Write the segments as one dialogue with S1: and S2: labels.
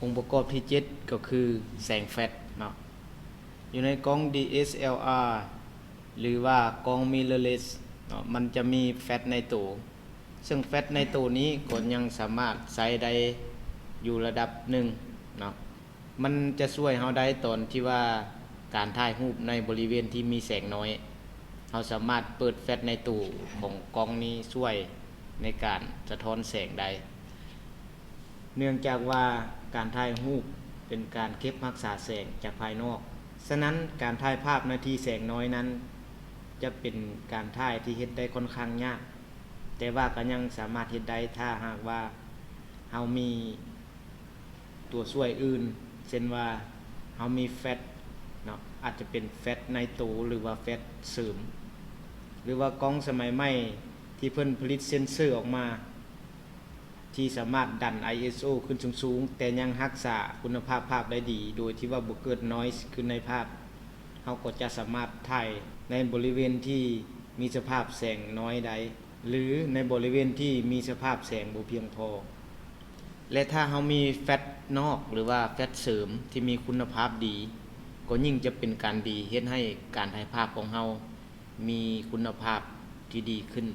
S1: องค์ประกอบที่7ก็คือแสงแฟลชเนาะอยู่ในกล้อง DSLR หรือว่ากล้อง mirrorless เนาะมันจะมีแฟลชในตัวซึ่งแฟลชในตัวนี้ก็ยังสามารถใช้ได้อยู่ระดับหนึ่งเนาะมันจะช่วยเราได้ตอนที่ว่าการถ่ายรูปในบริเวณที่มีแสงน้อยเราสามารถเปิดแฟลชในตู้ของกล้องนี้ช่วยในการสะท้อนแสงได้เนื่องจากว่าการถ่ายรูปเป็นการเก็บรักษาแสงจากภายนอกฉะนั้นการถ่ายภาพนาทีแสงน้อยนั้นจะเป็นการถ่ายที่เฮ็ดได้ค่อนข้างยากแต่ว่าก็ยังสามารถเฮ็ดได้ถ้าหากว่าเฮามีตัวช่วยอื่นเช่นว่าเฮามีแฟลชเนาะอาจจะเป็นแฟลชในตู้หรือว่าแฟลชเสริมหรือว่ากล้องสมัยใหม่ที่เพิ่นผลิตเซ็นเซอร์ออกมาที่สามารถดัน ISO ขึ้นสูงๆแต่ยังรักษาคุณภาพภาพได้ดีโดยที่ว่าบ่เกิด noise ขึ้นในภาพเฮาก็จะสามารถถ่ายในบริเวณที่มีสภาพแสงน้อยได้หรือในบริเวณที่มีสภาพแสงบ่เพียงพอและถ้าเฮามีแฟลชนอกหรือว่าแฟลชเสริมที่มีคุณภาพดีก็ยิ่งจะเป็นการดีเฮ็ดให้การถ่ายภาพของเฮามีคุณภาพที่ดีขึ้น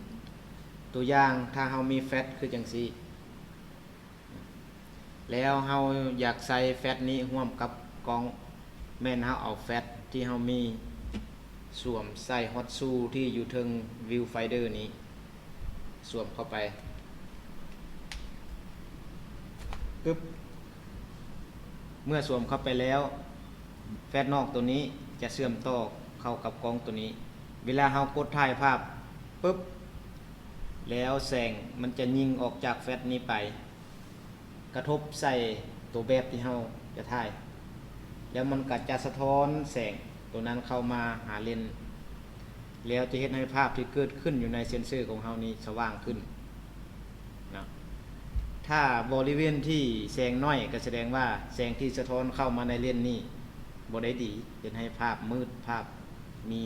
S1: ตัวอย่างถ้าเฮามีแฟลชคือจังซี่แล้วเฮาอยากใส่แฟลชนี้ร่วมกับกล้องแม่นเฮาเอาแฟลชที่เฮามีสวมใส่ฮอตซูที่อยู่เทิงวิวไฟเดอร์นี้สวมเข้าไปปึ๊บเมื่อสวมเข้าไปแล้วแฟลชนอกตัวนี้จะเชื่อมต่อเข้ากับกล้องตัวนี้เวลาเฮากดถ่ายภาพปึ๊บแล้วแสงมันจะยิงออกจากแฟลชนี้ไปกระทบใส่ตัวแบบที่เฮาจะถ่ายแล้วมันก็จะสะท้อนแสงตัวนั้นเข้ามาหาเลนส์แล้วจะเฮ็ดให้ภาพที่เกิดขึ้นอยู่ในเซ็นเซอร์ของเฮานี้สว่างขึ้นนะถ้าบริเวณที่แสงน้อยก็แสดงว่าแสงที่สะท้อนเข้ามาในเลนส์นี้บ่ได้ดีเฮ็ดให้ภาพมืดภาพมี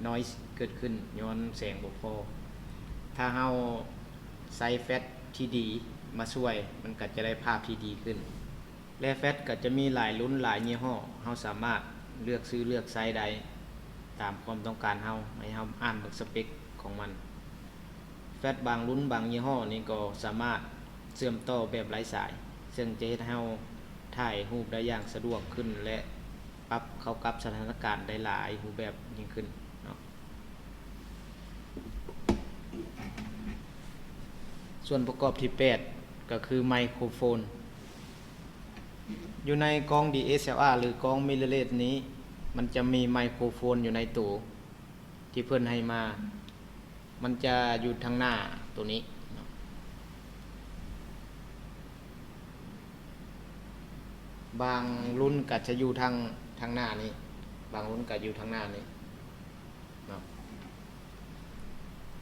S1: noise เกิดขึ้นย้อนแสงบ่พอถ้าเฮาใส่แฟลชที่ดีมาช่วยมันก็จะได้ภาพที่ดีขึ้นและแฟลชก็จะมีหลายรุ่นหลายยี่ห้อเฮาสามารถเลือกซื้อเลือกใช้ได้ตามความต้องการเฮาให้เฮาอ่านเบิ่งสเปคของมันแฟลชบางรุ่นบางยี่ห้อนี่ก็สามารถเชื่อมต่อแบบไร้สายซึ่งจะเฮ็ดให้เฮาถ่ายรูปได้อย่างสะดวกขึ้นและปรับเข้ากับสถานการณ์ได้หลายรูปแบบยิ่งขึ้นเนาะส่วนประกอบที่8ก็คือไมโครโฟนอยู่ในกล้อง DSLR หรือกล้อง mirrorless นี้มันจะมีไมโครโฟนอยู่ในตัวที่เพิ่นให้มามันจะอยู่ทางหน้าตัวนี้บางรุ่นก็จะอยู่ทางหน้านี้บางรุ่นก็อยู่ทางหน้านี้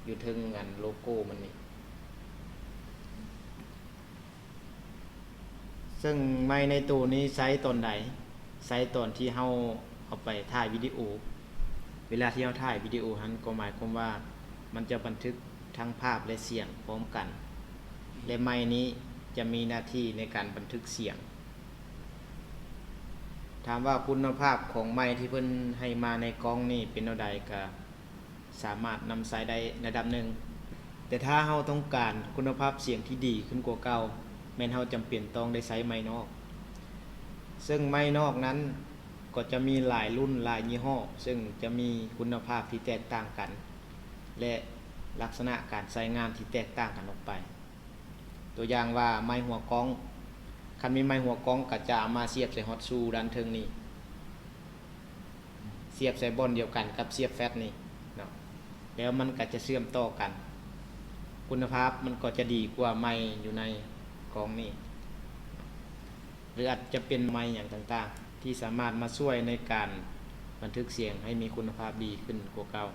S1: อยู่ถึงอันโลโก้มันนี่ซึ่งไมค์ในตัวนี้ใช้ตอนใดใช้ตอนที่เฮาเอาไปถ่ายวิดีโอเวลาที่เฮาถ่ายวิดีโอนั้นก็หมายความว่ามันจะบันทึกทั้งภาพและเสียงพร้อมกันและไมค์นี้จะมีหน้าที่ในการบันทึกเสียงถามว่าคุณภาพของไมค์ที่เพิ่นให้มาในกล้องนี่เป็นเท่าใดก็สามารถนำใช้ได้ระดับหนึ่งแต่ถ้าเฮาต้องการคุณภาพเสียงที่ดีขึ้นกว่าเก่าแม้นเฮาจำเป็นต้องได้ใช้ไมค์นอกซึ่งไมค์นอกนั้นก็จะมีหลายรุ่นหลายยี่ห้อซึ่งจะมีคุณภาพที่แตกต่างกันและลักษณะการใช้งานที่แตกต่างกันออกไปตัวอย่างว่าไมค์หัวกล้องคันมีไมค์หัวกล้องก็จะเอามาเสียบใส่ฮอตซูด้านเทิงนี้เสียบใส่บอนเดียวกันกับเสียบแฟลชนี่เนาะแล้วมันก็จะเชื่อมต่อกันคุณภาพมันก็จะดีกว่าไมค์อยู่ในกล้องนี้หรืออาจจะเป็นไมค์อย่างต่างๆที่สามารถมาช่วยในการบันทึกเสียงให้มีคุณภาพดีขึ้นกว่าเก่า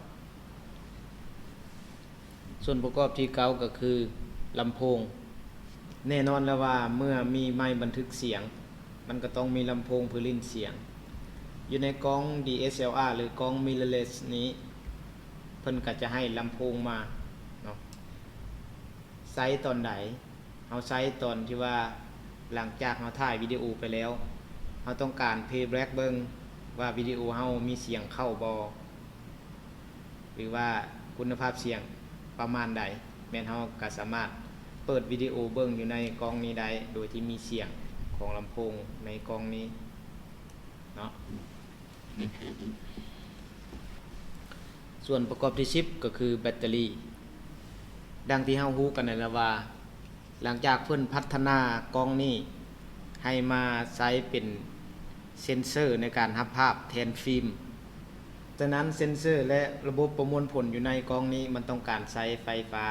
S1: ส่วนประกอบที่เก่าก็คือลำโพงแน่นอนแล้วว่าเมื่อมีไมค์บันทึกเสียงมันก็ต้องมีลำโพงเพื่อลิ้นเสียงอยู่ในกล้อง DSLR หรือกล้อง mirrorless นี้เพิ่นก็จะให้ลำโพงมาเนาะไซส์ตอนไหนเอาไซส์ตอนที่ว่า หลังจากเราถ่ายวิดีโอไปแล้วเราต้องการ playback เบิ่งว่าวิดีโอเรามีเสียงเข้าบ่หรือว่าคุณภาพเสียงประมาณใดแม่นเราก็สามารถเปิดวิดีโอเบิ่งอยู่ในกล้องนี้ได้โดยที่มีเสียงของลำโพงในกล้องนี้เนาะส่วนประกอบที่10ก็คือแบตเตอรี่ดังที่เฮาฮู้กันนั่นแหละว่าหลังจากเพิ่นพัฒนากล้องนี้ให้มาใช้เป็นเซ็นเซอร์ในการรับภาพแทนฟิล์มฉะนั้นเซ็นเซอร์และระบบประมวลผลอยู่ในกล้องนี้มันต้องการใช้ไฟฟ้า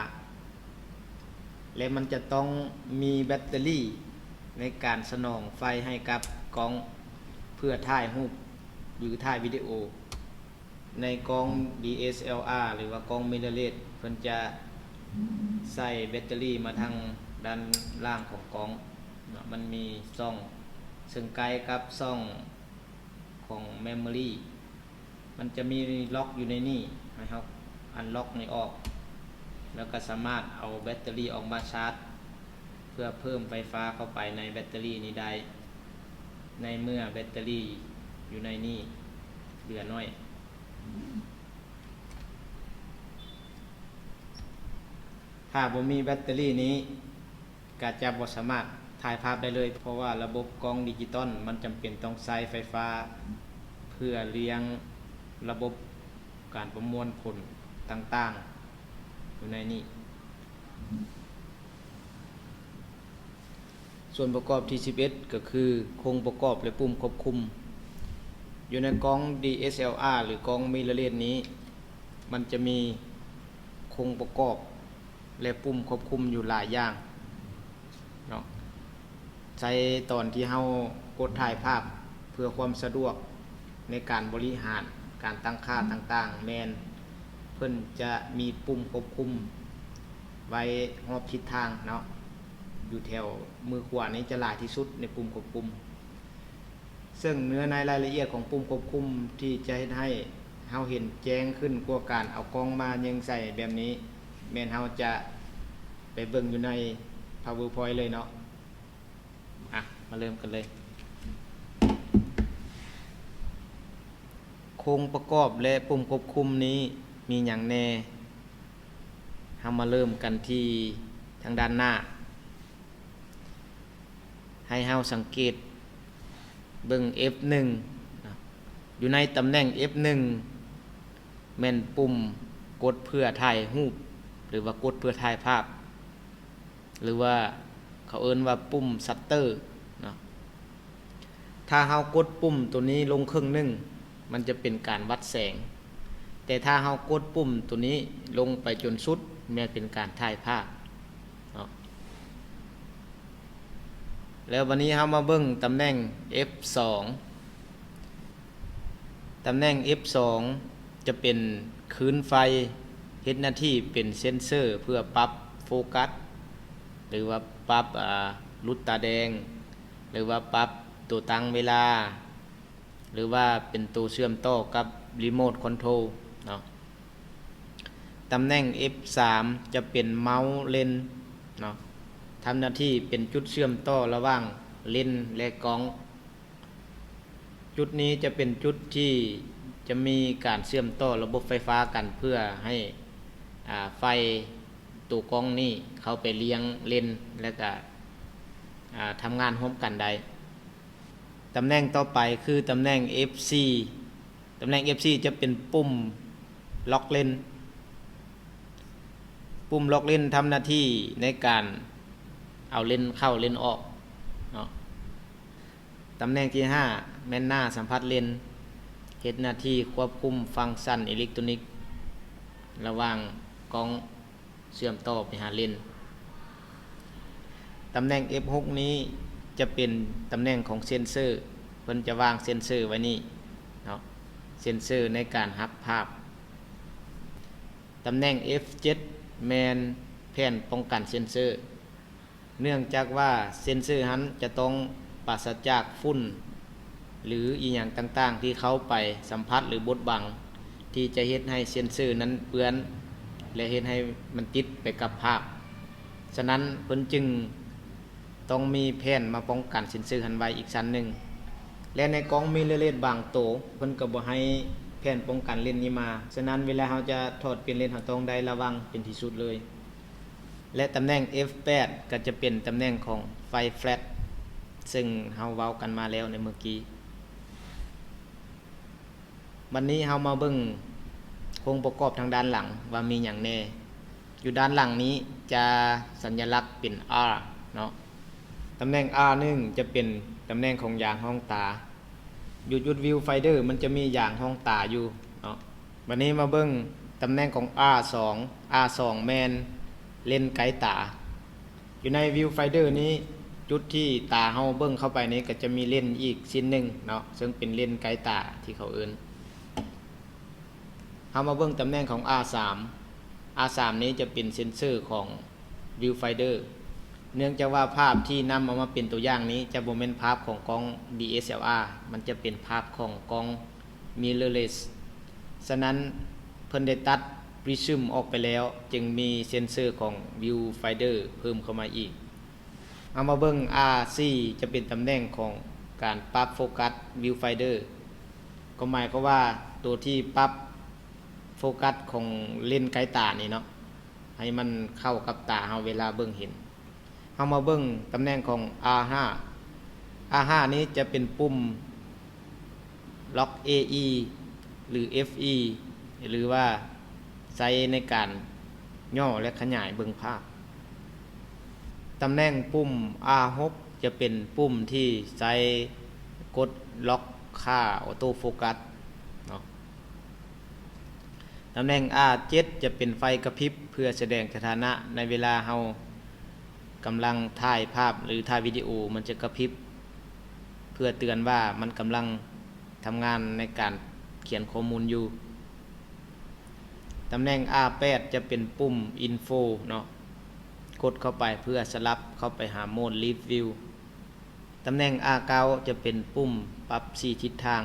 S1: และมันจะต้องมีแบตเตอรี่ในการสนองไฟให้กับกล้องเพื่อถ่ายรูปหรือถ่ายวิดีโอในกล้อง DSLR หรือว่ากล้อง mirrorless เพิ่นจะใส่แบตเตอรี่มาทางด้านล่างของกล้องมันมีช่องซึ่งใกล้กับช่องของ memory มันจะมีล็อกอยู่ในนี่นะครับอันล็อกนี่ออกแล้วก็สามารถเอาแบตเตอรี่ออกมาชาร์จเพื่อเพิ่มไฟฟ้าเข้าไปในแบตเตอรี่นี้ได้ในเมื่อแบตเตอรี่อยู่ในนี่เหลือน้อยถ้าบ่มีแบตเตอรี่นี้ก็จะบ่สามารถถ่ายภาพได้เลยเพราะว่าระบบกล้องดิจิตอลมันจำเป็นต้องใช้ไฟฟ้าเพื่อเลี้ยงระบบการประมวลผลต่างๆอยู่ในนี้ส่วนประกอบที่11ก็คือโครงประกอบและปุ่มควบคุมอยู่ในกล้อง DSLR หรือกล้อง mirrorless นี้มันจะมีโครงประกอบและปุ่มควบคุมอยู่หลายอย่างเนาะใช้ตอนที่เฮากดถ่ายภาพเพื่อความสะดวกในการบริหารการตั้งค่าต่างๆแมนเพิ่นจะมีปุ่มควบคุมไว้รอบทิศทางเนาะอยู่แถวมือขวานี้จะหลายที่สุดในปุ่มควบคุมซึ่งเนื้อในรายละเอียดของปุ่มควบคุมที่จะให้เฮาเห็นแจ้งขึ้นกว่าการเอากล้องมายิงใส่แบบนี้แม่นเฮาจะไปเบิ่งอยู่ใน PowerPoint เลยเนาะมาเริ่มกันเลยโครงประกอบและปุ่มควบคุมนี้มีหยังแน่เฮามาเริ่มกันที่ทางด้านหน้าให้เฮาสังเกตเบิ่ง F1 อยู่ในตำแหน่ง F1 แม่นปุ่มกดเพื่อถ่ายรูปหรือว่ากดเพื่อถ่ายภาพหรือว่าเขาเอิ้นว่าปุ่มชัตเตอร์เนาะถ้าเฮากดปุ่มตัวนี้ลงครึ่งหนึงมันจะเป็นการวัดแสงแต่ถ้าเฮากดปุ่มตัวนี้ลงไปจนสุดแม้เป็นการถ่ายภาพเนาะแล้ววันนี้เฮามาเบิ่งตำแหน่ง F2 ตำแหน่ง F2 จะเป็นคลื่นไฟเฮ็ดหน้าที่เป็นเซ็นเซอร์เพื่อปรับโฟกัสหรือว่าปรับลุดตาแดงหรือว่าปรับตัวตั้งเวลาหรือว่าเป็นตัวเชื่อมต่อกับรีโมทคอนโทรลเนาะตำแหน่ง F3 จะเป็นเมาส์เลนเนาะทำหน้าที่เป็นจุดเชื่อมต่อระหว่างเลนและกล้องจุดนี้จะเป็นจุดที่จะมีการเชื่อมต่อระบบไฟฟ้ากันเพื่อให้ไฟตัวกล้องนี้เข้าไปเลี้ยงเลนและก็ทำงานร่วมกันได้ตำแหน่งต่อไปคือตำแหน่ง FC ตำแหน่ง FC จะเป็นปุ่มล็อกเลนปุ่มล็อกเลนทำหน้าที่ในการเอาเลนเข้าเลนออกเนาะตำแหน่งที่5แม่นหน้าสัมผัสเลนเฮ็ดหน้าที่ควบคุมฟังก์ชันอิเล็กทรอนิกส์ระหว่างกล้องเชื่อมต่อไปหาเลนตำแหน่ง F6 นี้จะเป็นตำแหน่งของเซ็นเซอร์เพิ่นจะวางเซ็นเซอร์ไว้นี่เนาะเซ็นเซอร์ในการรับภาพตำแหน่ง F7 แมนแผ่นป้องกันเซ็นเซอร์เนื่องจากว่าเซ็นเซอร์นั้นจะต้องปราศจากฝุ่นหรืออีหยังต่างๆที่เข้าไปสัมผัสหรือบดบังที่จะเฮ็ดให้เซ็นเซอร์นั้นเปื้อนและเฮ็ดให้มันติดไปกับภาพฉะนั้นเพิ่นจึง ต้องมีแผ่นมาป้องกันเซ็นเซอร์หันไว้อีกชั้นหนึ่งและในกล้องมิเรอร์เลสบางโตเพิ่นก็บ่ให้แผ่นป้องกันเลนส์นี้มาฉะนั้นเวลาเราจะถอดเปลี่ยนเลนส์เราต้องได้ระวังเป็นที่สุดเลยและตำแหน่ง F8 ก็จะเป็นตำแหน่งของไฟแฟลชซึ่งเราเว้ากันมาแล้วในเมื่อกี้วันนี้เรามาเบิ่งโครงประกอบทางด้านหลังว่ามีอย่างแน่อยู่ด้านหลังนี้จะสัญลักษณ์เป็น R เนาะตำแหน่ง R1 จะเป็นตำแหน่งของยางห้องตาอยู่จุดวิวไฟเดอร์มันจะมียางห้องตาอยู่เนาะวันนี้มาเบิ่งตำแหน่งของ R2 R2 แมนเลนส์ไกด์ตาอยู่ในวิวไฟเดอร์นี้จุดที่ตาเฮาเบิ่งเข้าไปนี้ก็จะมีเลนส์อีกชิ้นหนึ่งเนาะซึ่งเป็นเลนส์ไกด์ตาที่เขาเอิ้นเฮามาเบิ่งตำแหน่งของ R3 R3 นี้จะเป็นเซ็นเซอร์ของ Viewfinder เนื่องจากว่าภาพที่นำเอามาเป็นตัวอย่างนี้จะบ่แม่นภาพของกล้อง DSLR มันจะเป็นภาพของกล้อง mirrorless ฉะนั้นเพิ่นได้ตัด Prism ออกไปแล้วจึงมีเซ็นเซอร์ของ Viewfinder เพิ่มเข้ามาอีกเอามาเบิ่ง R4 จะเป็นตำแหน่งของการปรับโฟกัส Viewfinder ก็หมายความว่าตัวที่ปรับโฟกัสของเลนส์ไกด์ตานี่เนาะให้มันเข้ากับตาเฮาเวลาเบิ่งเห็นเฮามาเบิ่งตำแหน่งของ R5 นี้จะเป็นปุ่มล็อก AE หรือ FE หรือว่าใช้ในการย่อและขยายเบิ่งภาพตำแหน่งปุ่ม R6 จะเป็นปุ่มที่ใช้กดล็อกค่าออโต้โฟกัสตำแหน่ง R7 จะเป็นไฟกระพริบเพื่อแสดงสถานะในเวลาเฮากำลังถ่ายภาพหรือถ่ายวิดีโอมันจะกระพริบเพื่อเตือนว่ามันกำลังทำงานในการเขียนข้อมูลอยู่ตำแหน่ง R8 จะเป็นปุ่ม Info เนาะกดเข้าไปเพื่อสลับเข้าไปหาโหมด Live View ตำแหน่ง R9 จะเป็นปุ่มปรับ4ทิศทาง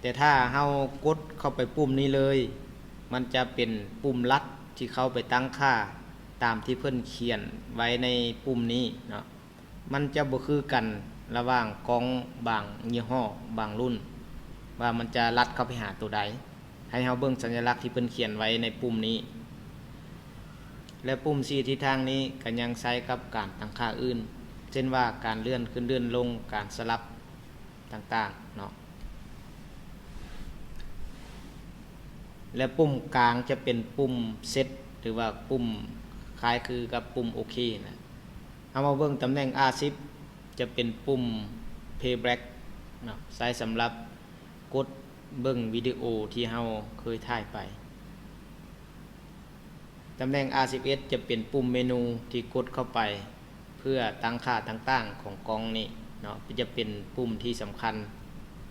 S1: แต่ถ้าเฮากดเข้าไปปุ่มนี้เลยมันจะเป็นปุ่มลัดที่เข้าไปตั้งค่าตามที่เพิ่นเขียนไว้ในปุ่มนี้เนาะมันจะบ่คือกันระหว่างกล้องบางยี่ห้อบางรุ่นว่ามันจะลัดเข้าไปหาตัวใดให้เฮาเบิ่งสัญลักษณ์ที่เพิ่นเขียนไว้ในปุ่มนี้และปุ่ม4ทิศทางนี้ก็ยังใช้กับการตั้งค่าอื่นเช่นว่าการเลื่อนขึ้นเลื่อนลงการสลับต่างๆเนาะและปุ่มกลางจะเป็นปุ่มเซตหรือว่าปุ่มคล้ายคือกับปุ่มโอเคนะเอามาเบิ่งตำแหน่ง R10 จะเป็นปุ่ม Playback เนาะใช้สำหรับกดเบิ่งวิดีโอที่เฮาเคยถ่ายไปตำแหน่ง R11 จะเป็นปุ่มเมนูที่กดเข้าไปเพื่อตั้งค่าต่างๆของกล้องนี้เนาะจะเป็นปุ่มที่สำคัญ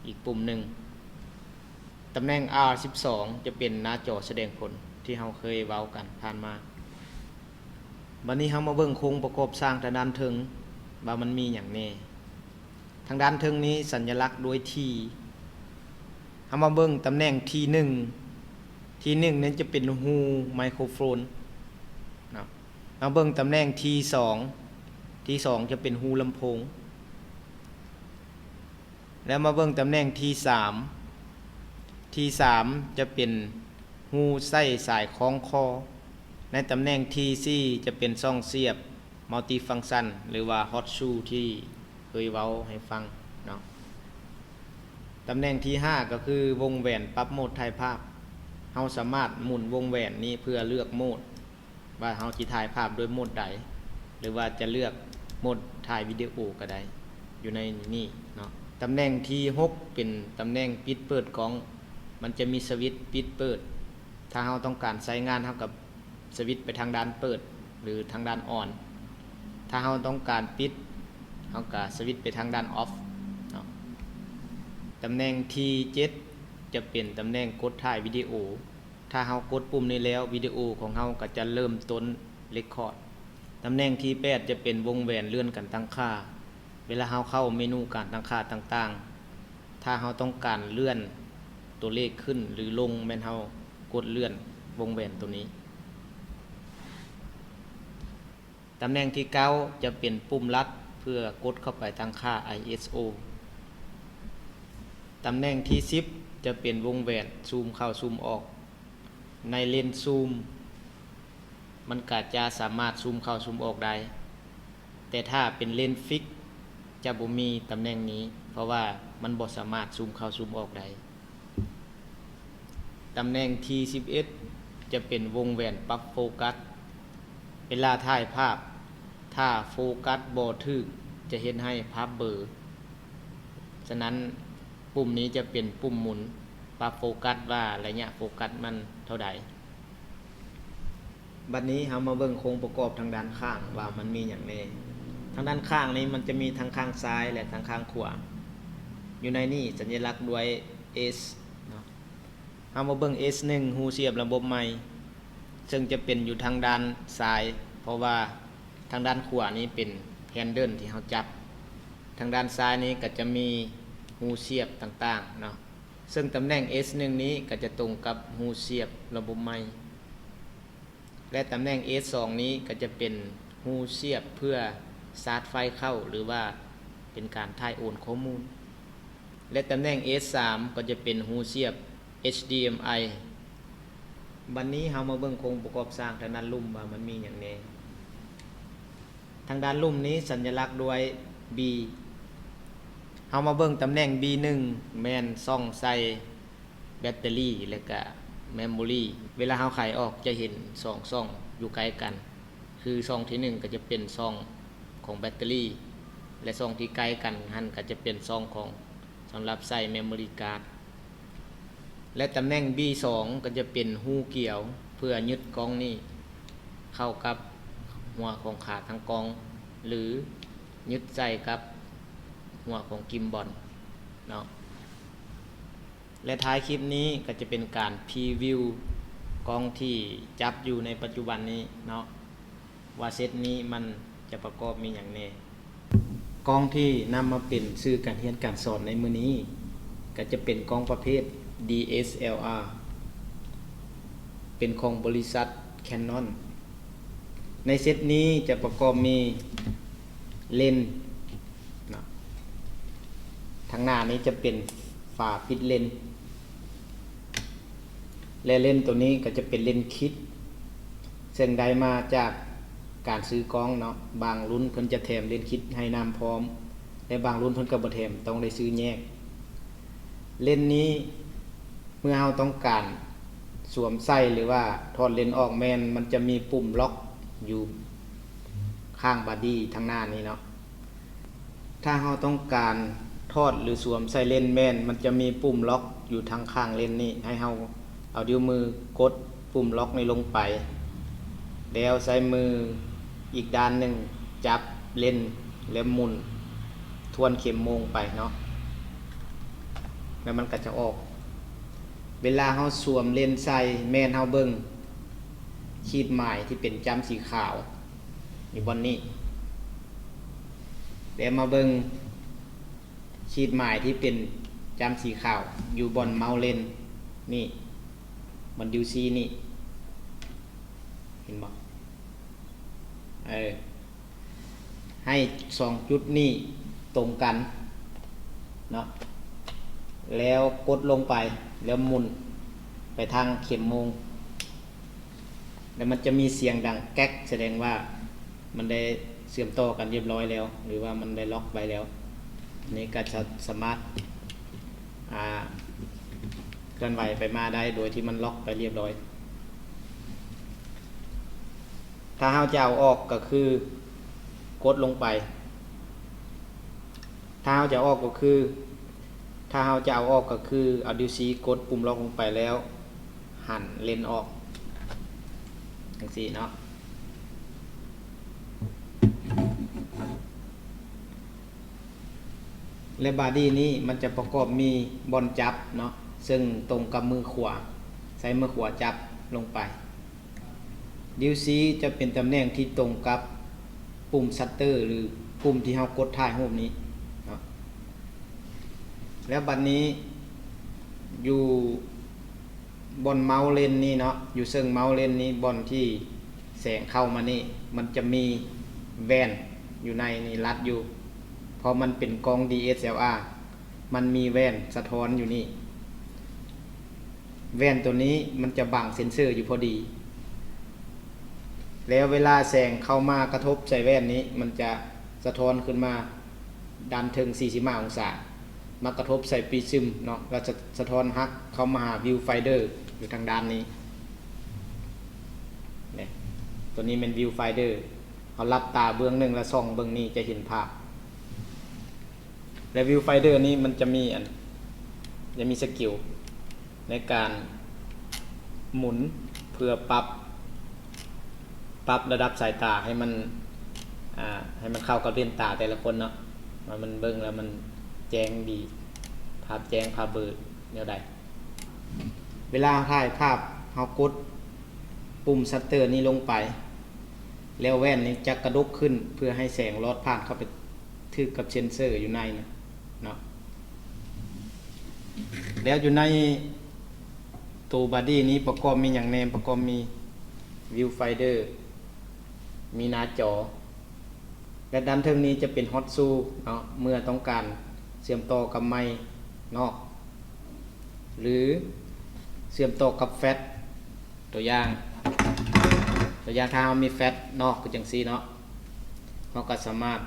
S1: อีกปุ่มหนึ่งตำแหน่ง R12 จะเป็นหน้าจอแสดงผลที่เราเคยเว้ากันผ่านมาวันนี้เรามาเบิ่งโครงประกอบสร้างทางด้านเทิงว่ามันมีอย่างแน่ทางด้านเทิงนี้สัญลักษณ์ด้วย T เรามาเบิ่งตำแหน่ง T1 นั้นจะเป็นหูไมโครโฟนเนาะเราเบิ่งตำแหน่ง T2 จะเป็นหูลำโพงแล้วมาเบิ่งตำแหน่ง T3 จะเป็นหูไส้สายคล้องคอในตำแหน่ง T4 จะเป็นช่องเสียบมัลติฟังก์ชันหรือว่าฮอตชูที่เคยเว้าให้ฟังเนาะตำแหน่ง T5 ก็คือวงแหวนปรับโหมดถ่ายภาพเราสามารถหมุนวงแหวนนี้เพื่อเลือกโหมดว่าเราจะถ่ายภาพด้วยโหมดใดหรือว่าจะเลือกโหมดถ่ายวิดีโอก็ได้อยู่ในนี้เนาะตำแหน่ง T6 เป็นตำแหน่งปิดเปิดกล้องมันจะมีสวิตช์ปิดเปิดถ้าเราต้องการใช้งานเท่ากับสวิตช์ไปทางด้านเปิดหรือทางด้านออนถ้าเราต้องการปิดเราก็สวิตช์ไปทางด้านออฟตำแหน่ง T7 จะเป็นตำแหน่งกดถ่ายวิดีโอถ้าเรากดปุ่มนี้แล้ววิดีโอของเราก็จะเริ่มต้นเรคคอร์ดตำแหน่ง T8 จะเป็นวงแหวนเลื่อนการตั้งค่าเวลาเราเข้าเมนูการตั้งค่าต่างๆถ้าเราต้องการเลื่อนตัวเลขขึ้นหรือลงแม่นเรากดเลื่อนวงแหวนตัวนี้ ตำแหน่งที่9จะเป็นปุ่มลัดเพื่อกดเข้าไปทางค่า ISO ตำแหน่งที่10จะเป็นวงแหวนซูมเข้าซูมออกในเลนส์ซูมมันก็จะสามารถซูมเข้าซูมออกได้แต่ถ้าเป็นเลนส์ฟิกจะบ่มีตำแหน่งนี้เพราะว่ามันบ่สามารถซูมเข้าซูมออกได้ตำแหน่งที่11จะเป็นวงแหวนปรับโฟกัสเวลาถ่ายภาพถ้าโฟกัสบ่ถึกจะเห็นให้ภาพเบลอฉะนั้นปุ่มนี้จะเป็นปุ่มหมุนปรับโฟกัสว่าระยะโฟกัสมันเท่าใดบัดนี้เรามาเบิ่งโครงประกอบทางด้านข้างว่ามันมีอย่างไรทางด้านข้างนี้มันจะมีทางข้างซ้ายและทางข้างขวาอยู่ในนี้สัญลักษณ์ด้วย S เนาะเรามาเบิ่ง S1 หูเสียบระบบใหม่ซึ่งจะเป็นอยู่ทางด้านซ้ายเพราะว่าทางด้านขวานี้เป็นแฮนเดิลที่เราจับทางด้านซ้ายนี้ก็จะมีหูเสียบต่างๆเนาะซึ่งตำแหน่ง S1 นี้ก็จะตรงกับหูเสียบระบบใหม่และตำแหน่ง S2 นี้ก็จะเป็นหูเสียบเพื่อชาร์จไฟเข้าหรือว่าเป็นการถ่ายโอนข้อมูลและตำแหน่ง S3 ก็จะเป็นหูเสียบ HDMI บัดนี้เรามาเบิ่งโครงประกอบสร้างทางด้านลุ่มว่ามันมีอย่างไรทางด้านลุ่มนี้สัญลักษณ์ด้วย B เรามาเบิ่งตำแหน่ง B1 แม่นช่องใส่แบตเตอรี่และก็เมมโมรีเวลาเราไขออกจะเห็น2ช่องอยู่ใกล้กันคือช่องที่1ก็จะเป็นช่องของแบตเตอรี่และช่องที่ใกล้กันหั่นก็จะเป็นช่องของสำหรับใส่เมมโมรีการ์ดและตำแหน่ง B2 ก็จะเป็นหูเกี่ยวเพื่อยึดกล้องนี้เข้ากับหัวของขาทั้งกล้องหรือยึดใส่กับหัวของกิมบอลเนาะและท้ายคลิปนี้ก็จะเป็นการพรีวิวกล้องที่จับอยู่ในปัจจุบันนี้เนาะว่าเซตนี้มันจะประกอบมีอย่างแน่กล้องที่นำมาเป็นสื่อการเรียนการสอนในมื้อนี้ก็จะเป็นกล้องประเภท DSLR เป็นของบริษัท Canon ในเซตนี้จะประกอบมีเลนส์ทางหน้านี้จะเป็นฝาปิดเลนส์และเลนส์ตัวนี้ก็จะเป็นเลนส์คิดซึ่งได้มาจากการซื้อกล้องเนาะบางรุ่นเพิ่นจะแถมเลนส์คิดให้นำพร้อมและบางรุ่นเพิ่นก็บ่แถมต้องได้ซื้อแยกเลนส์นี้เมื่อเราต้องการสวมใส่หรือว่าถอดเลนส์ออกแม่นมันจะมีปุ่มล็อกอยู่ข้างบอดี้ทางหน้านี้เนาะถ้าเราต้องการถอดหรือสวมใส่เลนส์แม่นมันจะมีปุ่มล็อกอยู่ทางข้างเลนส์นี้ให้เราเอานิ้วมือกดปุ่มล็อกนี้ลงไปแล้วใช้มืออีกด้านหนึ่งจับเลนส์แล้วหมุนทวนเข็มโมงไปเนาะแล้วมันก็จะออกเวลาเราสวมเลนส์ใส่แม่นเราเบิ่งขีดหมายที่เป็นจ้ำสีขาวอยู่บนนี้แล้วมาเบิ่งขีดหมายที่เป็นจ้ำสีขาวอยู่บนเมาส์เลนส์นี่บน UC นี่เห็นบ่ให้2จุดนี้ตรงกันเนาะแล้วกดลงไปแล้วหมุนไปทางเข็มโมงแล้วมันจะมีเสียงดังแก๊กแสดงว่ามันได้เชื่อมต่อกันเรียบร้อยแล้วหรือว่ามันได้ล็อกไว้แล้วนี่ก็จะสามารถเคลื่อนไหวไปมาได้โดยที่มันล็อกไปเรียบร้อยถ้าเราจะเอาออกก็คือกดลงไปถ้าเราจะเอาออกก็คือเอาดิวซีกดปุ่มล็อกลงไปแล้วหันเลนออกจังซี่เนาะและบอดี้นี้มันจะประกอบมีบอลจับเนาะซึ่งตรงกับมือขวาใช้มือขวาจับลงไปดิวซีจะเป็นตำแหน่งที่ตรงกับปุ่มชัตเตอร์หรือปุ่มที่เรากดถ่ายรูปนี้เนาะแล้วบัดนี้อยู่บนเมาส์เลนนี้เนาะอยู่ซึ่งเมาส์เลนนี้บนที่แสงเข้ามานี่มันจะมี แว่นอยู่ในนี่รัดอยู่เพราะมันเป็นกล้อง DSLR มันมีแว่นสะท้อนอยู่นี่แว่นตัวนี้มันจะบังเซ็นเซอร์อยู่พอดีแล้วเวลาแสงเข้ามากระทบใส่แว่นนี้มันจะสะท้อนขึ้นมาดันถึง45องศามากระทบใส่ปริซึมเนาะแล้วจะสะท้อนฮักเข้ามาหาวิวไฟเดอร์อยู่ทางด้านนี้เนี่ยตัวนี้เป็นวิวไฟเดอร์เอารับตาเบื้องหนึ่งแล้วส่องเบื้องนี้จะเห็นภาพและวิวไฟเดอร์นี้มันจะมีสกิลในการหมุนเพื่อปรับระดับสายตาให้มันเข้ากับเลนส์ตาแต่ละคนเนาะมันเบิ่งแล้วมันแจ้งดีภาพแจ้งภาพเบิดแนวใดเวลาถ่ายภาพเฮากดปุ่มชัตเตอร์นี้ลงไปแล้วแว่นนี้จะกระดกขึ้นเพื่อให้แสงลอดผ่านเข้าไปทึกกับเซ็นเซอร์อยู่ในเนาะแล้วอยู่ในตัวบอดี้นี้ประกอบมีอย่างแนมประกอบมีวิวไฟเดอร์มีหน้าจอและด้านเทิงนี้จะเป็นฮอตซูเนาะเมื่อต้องการเชื่อมต่อกับไมค์นอกหรือเชื่อมต่อกับแฟลชตัวอย่างถ้าเรามีแฟลชนอกก็จังซี่เนาะเราก็สามารถ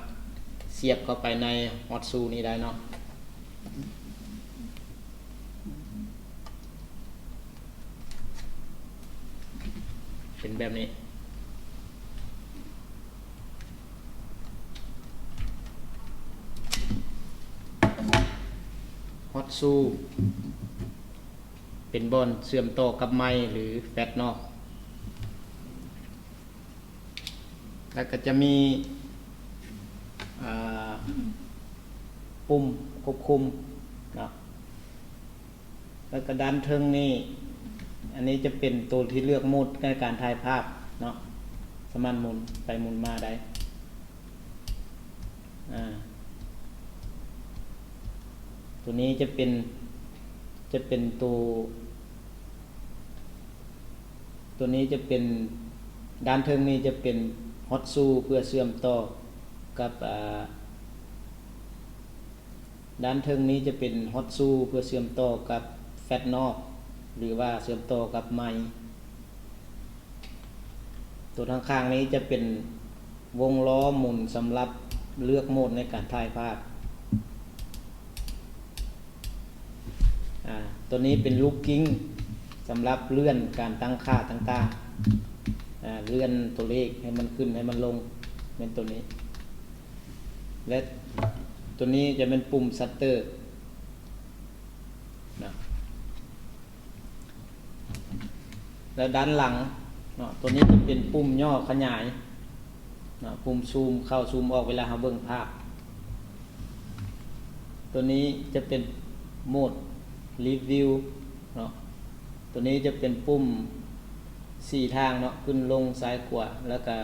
S1: เสียบเข้าไปในฮอตซูนี้ได้เนาะเป็นแบบนี้ฮอตซูเป็นบอนเชื่อมต่อกับไมค์หรือแฟลชนอกแล้วก็จะมีปุ่มควบคุมเนาะแล้วก็ด้านเทิงนี่อันนี้จะเป็นตัวที่เลือกโหมดในการถ่ายภาพเนาะสามารถหมุนไปหมุนมาได้ตัวนี้จะเป็นตัวนี้จะเป็นด้านเทิงนี้จะเป็นฮอตซูเพื่อเชื่อมต่อกับด้านเทิงนี้จะเป็นฮอตซูเพื่อเชื่อมต่อกับแฟลชนอกหรือว่าเชื่อมต่อกับไมค์ตัวข้างๆนี้จะเป็นวงล้อหมุนสำหรับเลือกโหมดในการถ่ายภาพตัวนี้เป็นลูกกิ้งสำหรับเลื่อนการตั้งค่าต่างๆเลื่อนตัวเลขให้มันขึ้นให้มันลงเป็นตัวนี้และตัวนี้จะเป็นปุ่มชัตเตอร์นะแล้วด้านหลังเนาะตัวนี้จะเป็นปุ่มย่อขยายนะปุ่มซูมเข้าซูมออกเวลาเราเบิ่งภาพตัวนี้จะเป็นโหมดรีวิวเนาะตัวนี้จะเป็นปุ่ม4ทางเนาะขึ้นลงซ้ายขวาแล้วก็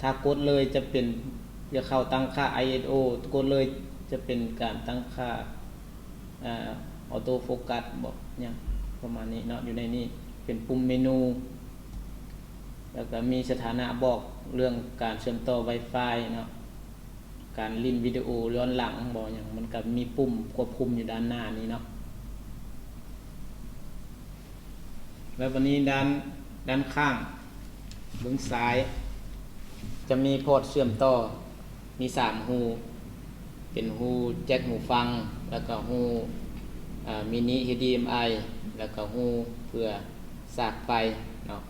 S1: ถ้ากดเลยจะเป็นจะเข้าตั้งค่า ISO กดเลยจะเป็นการตั้งค่าออโต้โฟกัสบอกเนี่ยประมาณนี้เนาะอยู่ในนี้เป็นปุ่มเมนูแล้วก็มีสถานะบอกเรื่องการเชื่อมต่อ Wi-Fi เนาะการลินวิดีโอย้อนหลังบอกอย่างมันก็มีปุ่มควบคุมอยู่ด้านหน้านี้เนาะแล้ววันนี้ด้านข้างเบื้องซ้ายจะมีพอร์ตเชื่อมต่อมี3หูเป็นหูแจ็คหูฟังแล้วก็หูมินิ HDMI แล้วก็หูเพื่อสากไฟเนาะ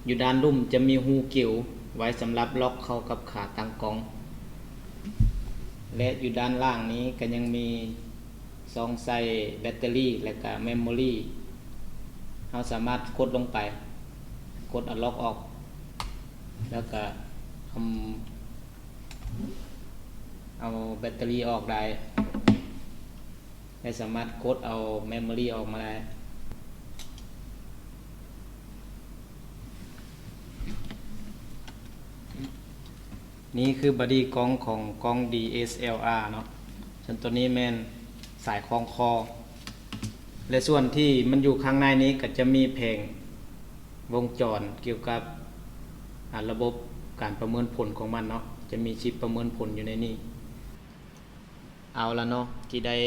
S1: อยู่ด้านลุ่มจะมีหูเกี่ยวไว้สำหรับล็อกเข้ากับขาตั้งกล้องและอยู่ด้านล่างนี้ก็ยังมีซองใส่แบตเตอรี่และก็เมมโมรี่เราสามารถกดลงไปกดอันล็อกออกแล้วก็เอาแบตเตอรี่ออกได้และสามารถกดเอาเมมโมรี่ออกมาได้นี่คือบอดี้กล้องของกล้อง DSLR เนาะส่วนตัวนี้แม่นสายคล้องคอและส่วนที่มันอยู่ข้างในนี้ก็จะมีแผง วงจรเกี่ยวกับระบบการประเมินผลของมันเนาะจะมีชิปประเมินผลอยู่ในนี้เอาละเนาะที่ได้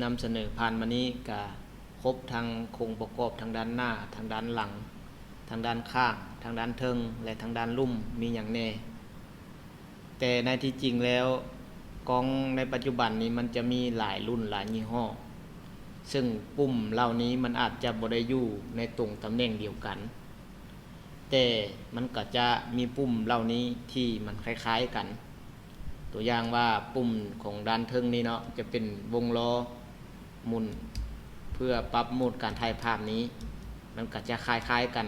S1: นำเสนอผ่านมานี้ก็ครบทางโครงประกอบทางด้านหน้าทางด้านหลังทางด้านข้างทางด้านเทิงและทางด้านลุ่มมีอย่างแน่แต่ในที่จริงแล้วกล้องในปัจจุบันนี้มันจะมีหลายรุ่นหลายยี่ห้อซึ่งปุ่มเหล่านี้มันอาจจะบ่ได้อยู่ในตรงตำแหน่งเดียวกันแต่มันก็จะมีปุ่มเหล่านี้ที่มันคล้ายๆกันตัวอย่างว่าปุ่มของด้านเทิงนี้เนาะจะเป็นวงล้อหมุนเพื่อปรับโหมดการถ่ายภาพนี้มันก็จะคล้ายๆกัน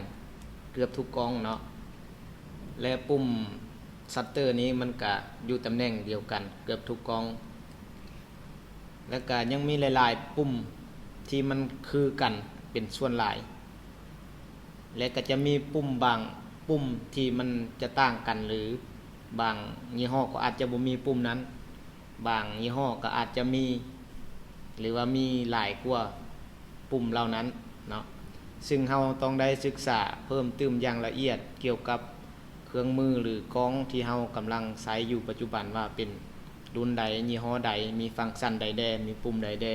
S1: เกือบทุกกล้องเนาะและปุ่มชัตเตอร์นี้มันก็อยู่ตำแหน่งเดียวกันเกือบทุกกล้องแล้วก็ยังมีหลายๆปุ่มที่มันคือกันเป็นส่วนหลายและก็จะมีปุ่มบางปุ่มที่มันจะต่างกันหรือบางยี่ห้อก็อาจจะบ่มีปุ่มนั้นบางยี่ห้อก็อาจจะมีหรือว่ามีหลายกว่าปุ่มเหล่านั้นเนาะซึ่งเราต้องได้ศึกษาเพิ่มเติมอย่างละเอียดเกี่ยวกับเครื่องมือหรือกล้องที่เรากำลังใช้อยู่ปัจจุบันว่าเป็นรุ่นใดยี่ห้อใดมีฟังก์ชันใดแดมีปุ่มใดแด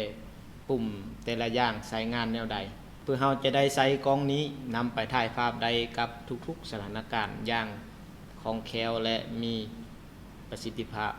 S1: ปุ่มแต่ละอย่างใช้งานแนวใดเพื่อเราจะได้ใช้กล้องนี้นำไปถ่ายภาพได้กับทุกๆสถานการณ์อย่างคล่องแคล่วและมีประสิทธิภาพ